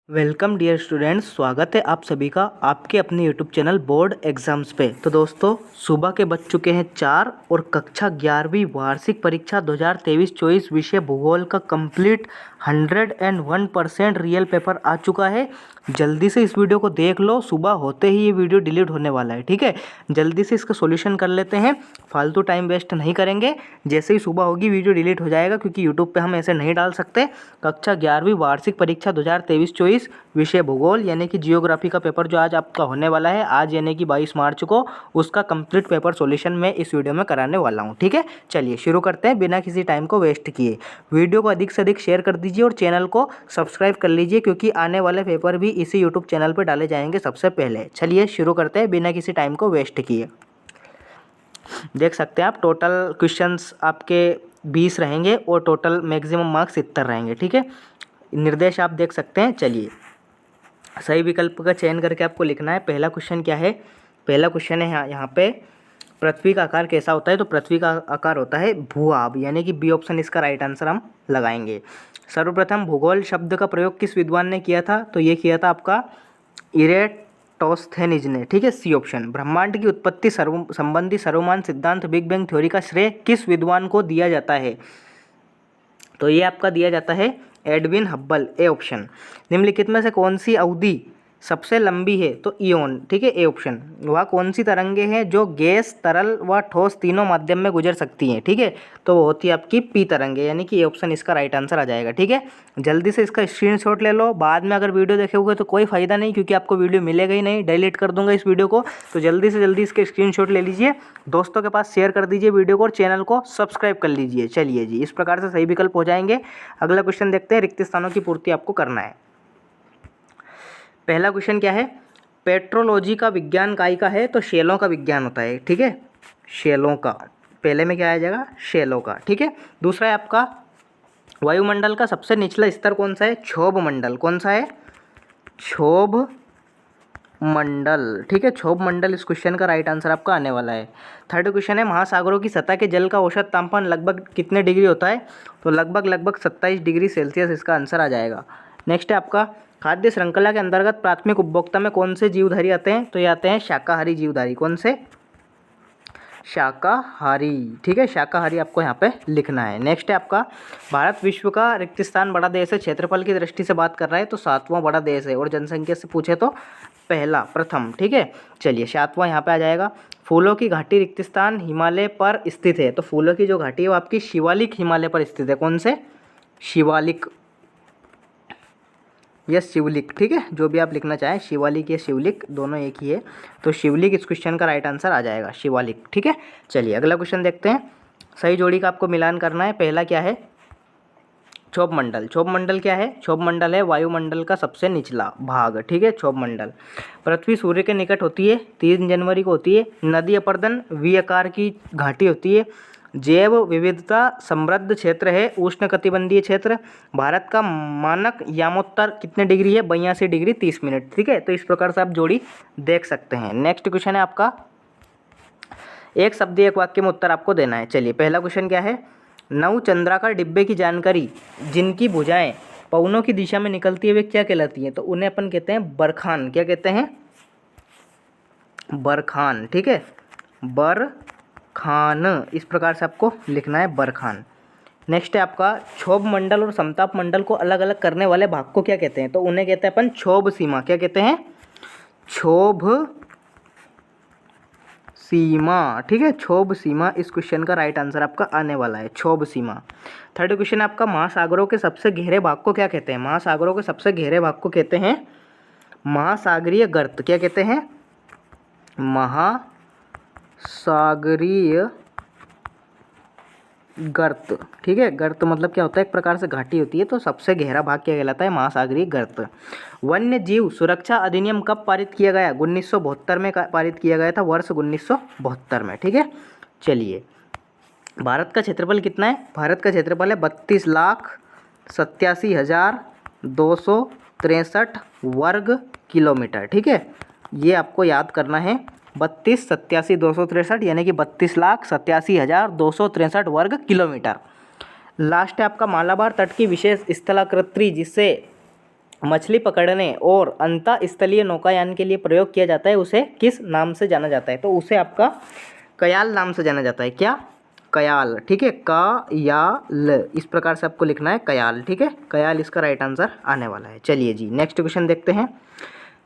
Welcome dear students, स्वागत है आप सभी का आपके अपने यूट्यूब चैनल बोर्ड एग्जाम्स पे। तो दोस्तों, सुबह के बज चुके हैं 4 और कक्षा 11वीं वार्षिक परीक्षा 2023-24 विषय भूगोल का कंप्लीट 101% रियल पेपर आ चुका है। जल्दी से इस वीडियो को देख लो, सुबह होते ही ये वीडियो डिलीट होने वाला है, ठीक है। जल्दी से इसका सॉल्यूशन कर लेते हैं, फालतू टाइम वेस्ट नहीं करेंगे। जैसे ही सुबह होगी वीडियो डिलीट हो जाएगा, क्योंकि यूट्यूब पे हम ऐसे नहीं डाल सकते। कक्षा 11वीं वार्षिक परीक्षा 2023-24 विषय भूगोल यानी कि जियोग्राफी का पेपर जो आज आपका होने वाला है, आज यानी कि 22 मार्च को, उसका कंप्लीट पेपर सॉल्यूशन मैं इस वीडियो में कराने वाला हूँ, ठीक है। चलिए शुरू करते हैं बिना किसी टाइम को वेस्ट किए। वीडियो को अधिक से अधिक शेयर कर दीजिए और चैनल को सब्सक्राइब कर लीजिए, क्योंकि आने वाले पेपर भी इसी यूट्यूब चैनल पर डाले जाएंगे सबसे पहले। चलिए शुरू करते हैं बिना किसी टाइम को वेस्ट किए। देख सकते हैं आप, टोटल क्वेश्चंस आपके 20 रहेंगे और टोटल मैक्सिमम मार्क्स 70 रहेंगे, ठीक है। निर्देश आप देख सकते हैं। चलिए, सही विकल्प का चयन करके आपको लिखना है। पहला क्वेश्चन क्या है? पहला क्वेश्चन है यहाँ पे, पृथ्वी का आकार कैसा होता है? तो पृथ्वी का आकार होता है भूआब, यानी कि बी ऑप्शन इसका राइट आंसर हम लगाएंगे। सर्वप्रथम भूगोल शब्द का प्रयोग किस विद्वान ने किया था? तो ये किया था आपका इरेटोस्थेनिज ने, ठीक है, सी ऑप्शन। ब्रह्मांड की उत्पत्ति संबंधी सर्वमान्य सिद्धांत बिग बैंग थ्योरी का श्रेय किस विद्वान को दिया जाता है? तो ये आपका दिया जाता है एडविन हब्बल, ए ऑप्शन। निम्नलिखित में से कौन सी अवधि सबसे लंबी है? तो इयोन, ठीक है, ए ऑप्शन। वह कौन सी तरंगे हैं जो गैस, तरल व ठोस तीनों माध्यम में गुजर सकती हैं? ठीक है, तो वो होती है आपकी पी तरंगे, यानी कि ए ऑप्शन इसका राइट आंसर आ जाएगा, ठीक है। जल्दी से इसका स्क्रीनशॉट ले लो। बाद में अगर वीडियो देखोगे तो कोई फ़ायदा नहीं, क्योंकि आपको वीडियो मिलेगा ही नहीं, डिलीट कर दूंगा इस वीडियो को। तो जल्दी से जल्दी इसके स्क्रीनशॉट ले लीजिए, दोस्तों के पास शेयर कर दीजिए वीडियो को और चैनल को सब्सक्राइब कर लीजिए। चलिए जी, इस प्रकार से सही विकल्प हो जाएंगे। अगला क्वेश्चन देखते हैं, रिक्त स्थानों की पूर्ति आपको करना है। पहला क्वेश्चन क्या है? पेट्रोलॉजी का विज्ञान काय का है? तो शैलों का विज्ञान होता है, ठीक है, शैलों का। पहले में क्या आ जाएगा? शैलों का, ठीक है। दूसरा है आपका, वायुमंडल का सबसे निचला स्तर कौन सा है? क्षोभ मंडल। कौन सा है? क्षोभ मंडल, ठीक है, क्षोभ मंडल इस क्वेश्चन का राइट आंसर आपका आने वाला है। थर्ड क्वेश्चन है, महासागरों की सतह के जल का औसत तापमान लगभग कितने डिग्री होता है? तो लगभग 27 डिग्री सेल्सियस इसका आंसर आ जाएगा। नेक्स्ट है आपका, खाद्य श्रृंखला के अंतर्गत प्राथमिक उपभोक्ता में कौन से जीवधारी आते हैं? तो ये आते हैं शाकाहारी जीवधारी। कौन से? शाकाहारी, ठीक है, शाकाहारी आपको यहाँ पे लिखना है। नेक्स्ट है आपका, भारत विश्व का रिक्त स्थान बड़ा देश है, क्षेत्रफल की दृष्टि से बात कर रहा है तो 7वां बड़ा देश है, और जनसंख्या से पूछे तो प्रथम, ठीक है। चलिए 7वां यहाँ पे आ जाएगा। फूलों की घाटी रिक्त स्थान हिमालय पर स्थित है, तो फूलों की जो घाटी है वो आपकी शिवालिक हिमालय पर स्थित है। कौन से? शिवालिक या शिवलिक, ठीक है, जो भी आप लिखना चाहें, शिवालिक या शिवलिक दोनों एक ही है। तो शिवलिक इस क्वेश्चन का राइट आंसर आ जाएगा, शिवालिक, ठीक है। चलिए अगला क्वेश्चन देखते हैं। सही जोड़ी का आपको मिलान करना है। पहला क्या है? क्षोभ मंडल। क्षोभ मंडल क्या है? क्षोभ मंडल है वायुमंडल का सबसे निचला भाग, ठीक है, क्षोभ मंडल। पृथ्वी सूर्य के निकट होती है, 3 जनवरी को होती है। नदी अपर्दन वी आकार की घाटी होती है। जैव विविधता समृद्ध क्षेत्र है, उष्णकटिबंधीय क्षेत्र। भारत का मानक यामोत्तर कितने डिग्री है? 82 डिग्री 30 मिनट, ठीक है। तो इस प्रकार से आप जोड़ी देख सकते हैं। नेक्स्ट क्वेश्चन है आपका, एक शब्द एक वाक्य में उत्तर आपको देना है। चलिए पहला क्वेश्चन क्या है? नव चंद्राकार डिब्बे की जानकारी जिनकी भुजाएं पवनों की दिशा में निकलती है वे क्या कहलाती हैं? तो उन्हें अपन कहते हैं बरखान। क्या कहते हैं? बरखान, ठीक है, बरखान इस प्रकार से आपको लिखना है, बरखान। नेक्स्ट है आपका, क्षोभ मंडल और समताप मंडल को अलग अलग करने वाले भाग को क्या कहते हैं? तो उन्हें कहते हैं अपन क्षोभ सीमा। क्या कहते हैं? क्षोभ सीमा, ठीक है, क्षोभ सीमा इस क्वेश्चन का राइट आंसर आपका आने वाला है, क्षोभ सीमा। थर्ड क्वेश्चन आपका, महासागरों के सबसे गहरे भाग को क्या कहते हैं? महासागरों के सबसे गहरे भाग को कहते हैं महासागरीय गर्त। क्या कहते हैं? महासागरीय गर्त, ठीक है। गर्त मतलब क्या होता है? एक प्रकार से घाटी होती है। तो सबसे गहरा भाग क्या कहलाता है? महासागरीय गर्त। वन्य जीव सुरक्षा अधिनियम कब पारित किया गया? 1972 में पारित किया गया था, वर्ष 1972 में, ठीक है। चलिए, भारत का क्षेत्रफल कितना है? भारत का क्षेत्रफल है 32,87,263 वर्ग किलोमीटर, ठीक है। ये आपको याद करना है, 32,87,263 यानी कि 32,87,263 वर्ग किलोमीटर। लास्ट है आपका, मालाबार तट की विशेष स्थलाकृति जिसे मछली पकड़ने और अंतःस्थलीय नौकायान के लिए प्रयोग किया जाता है उसे किस नाम से जाना जाता है? तो उसे आपका कयाल नाम से जाना जाता है। क्या? कयाल। ठीक है, कयाल, इस प्रकार से आपको लिखना है कयाल। ठीक है, कयाल इसका राइट आंसर आने वाला है। चलिए जी नेक्स्ट क्वेश्चन देखते हैं।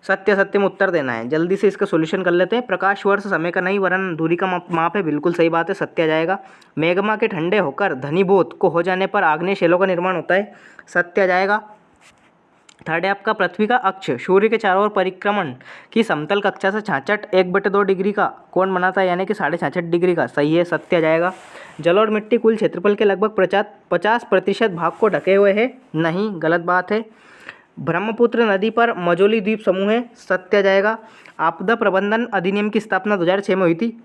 सत्य सत्य में उत्तर देना है, जल्दी से इसका सॉल्यूशन कर लेते हैं। प्रकाश वर्ष समय का नहीं वरन दूरी का माप है, बिल्कुल सही बात है, सत्य आ जाएगा। मैग्मा के ठंडे होकर घनीभूत को हो जाने पर आग्नेय शैलों का निर्माण होता है, सत्य आ जाएगा। थर्ड है आपका पृथ्वी का अक्ष सूर्य के चारों ओर परिक्रमण की समतल कक्षा से 66 डिग्री का कोण बनाता है, यानी कि 66.5 डिग्री का, सही है, सत्य आ जाएगा। जल और मिट्टी कुल क्षेत्रफल के लगभग 50% भाग को ढके हुए है, नहीं, गलत बात है। ब्रह्मपुत्र नदी पर मजोली द्वीप समूह है, सत्य आ जाएगा। आपदा प्रबंधन अधिनियम की स्थापना 2006 में हुई थी,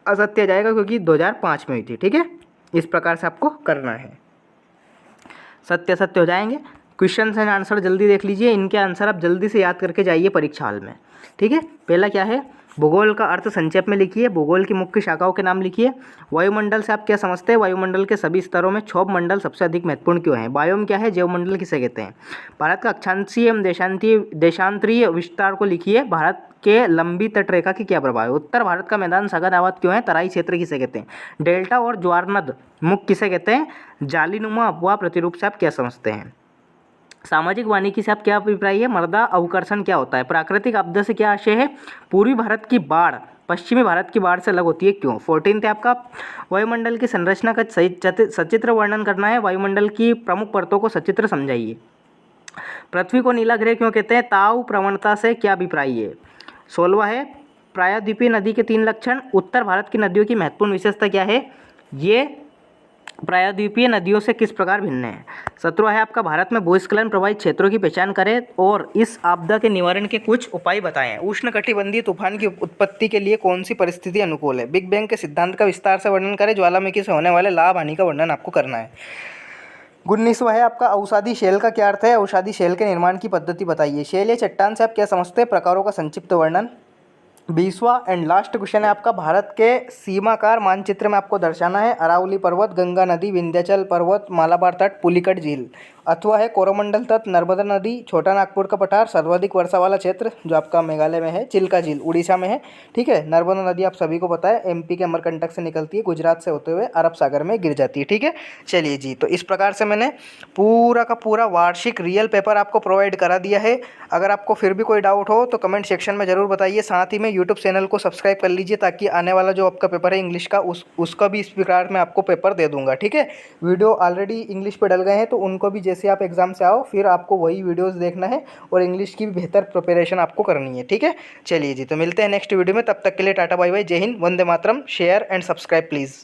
असत्य आ जाएगा क्योंकि 2005 में हुई थी। ठीक है, इस प्रकार से आपको करना है, सत्य सत्य हो जाएंगे। क्वेश्चन एंड आंसर जल्दी देख लीजिए, इनके आंसर आप जल्दी से याद करके जाइए परीक्षा हॉल में। ठीक है, पहला क्या है, भूगोल का अर्थ संक्षेप में लिखिए, भूगोल की मुख्य शाखाओं के नाम लिखिए। वायुमंडल से आप क्या समझते हैं? वायुमंडल के सभी स्तरों में क्षोभ मंडल सबसे अधिक महत्वपूर्ण क्यों है? बायोम क्या है? जैवमंडल किसे कहते हैं? भारत का अक्षांशीय एवं देशांतरीय विस्तार को लिखिए। भारत के लंबी तटरेखा की क्या प्रभाव है? उत्तर भारत का मैदान सघन आबाद क्यों है? तराई क्षेत्र किसे कहते हैं? डेल्टा और ज्वारनद मुख किसे कहते हैं? जालीनुमा अपवाह प्रतिरूप से आप क्या समझते हैं? सामाजिक वानिकी से आप क्या अभिप्राय है? मृदा अवकर्षण क्या होता है? प्राकृतिक आपदा से क्या आशय है? पूर्वी भारत की बाढ़ पश्चिमी भारत की बाढ़ से अलग होती है, क्यों? 14 है आपका वायुमंडल की संरचना का सचित्र वर्णन करना है। वायुमंडल की प्रमुख परतों को सचित्र समझाइए। पृथ्वी को नीला ग्रह क्यों कहते हैं? ताव प्रवणता से क्या अभिप्राय है? 16 है प्रायद्वीपीय नदी के 3 लक्षण। उत्तर भारत की नदियों की महत्वपूर्ण विशेषता क्या है? ये प्रायद्वीपीय नदियों से किस प्रकार भिन्न है? 17 है आपका भारत में भूस्खलन प्रभावित क्षेत्रों की पहचान करें और इस आपदा के निवारण के कुछ उपाय बताएं। उष्णकटिबंधीय तूफान की उत्पत्ति के लिए कौन सी परिस्थिति अनुकूल है? बिग बैंग के सिद्धांत का विस्तार से वर्णन करें। ज्वालामुखी से होने वाले लाभ हानि का वर्णन आपको करना है। 19वां है आपका औषधि शैल का क्या अर्थ है? औषधि शैल के निर्माण की पद्धति बताइए। शैल या चट्टान से आप क्या समझते हैं? प्रकारों का संक्षिप्त वर्णन। 20वां एंड लास्ट क्वेश्चन है आपका भारत के सीमाकार मानचित्र में आपको दर्शाना है। अरावली पर्वत, गंगा नदी, विंध्याचल पर्वत, मालाबार तट, पुलिकट झील। अथवा है कोरोमंडल तट, नर्मदा नदी, छोटा नागपुर का पठार, सर्वाधिक वर्षा वाला क्षेत्र जो आपका मेघालय में है, चिल्का झील उड़ीसा में है। ठीक है, नर्मदा नदी आप सभी को पता है एमपी के अमरकंटक से निकलती है, गुजरात से होते हुए अरब सागर में गिर जाती है। ठीक है, चलिए जी, तो इस प्रकार से मैंने पूरा का पूरा वार्षिक रियल पेपर आपको प्रोवाइड करा दिया है। अगर आपको फिर भी कोई डाउट हो तो कमेंट सेक्शन में ज़रूर बताइए। साथ ही में यूट्यूब चैनल को सब्सक्राइब कर लीजिए ताकि आने वाला जो आपका पेपर है इंग्लिश का उसका भी इस प्रकार मैं आपको पेपर दे दूंगा। ठीक है, वीडियो ऑलरेडी इंग्लिश पे डल गए हैं तो उनको भी जैसे आप एग्जाम से आओ फिर आपको वही वीडियोस देखना है और इंग्लिश की भी बेहतर प्रिपरेशन आपको करनी है। ठीक है, चलिए जी, तो मिलते हैं नेक्स्ट वीडियो में, तब तक के लिए टाटा बाय बाय, जय हिंद, वंदे मातरम। Share and subscribe please.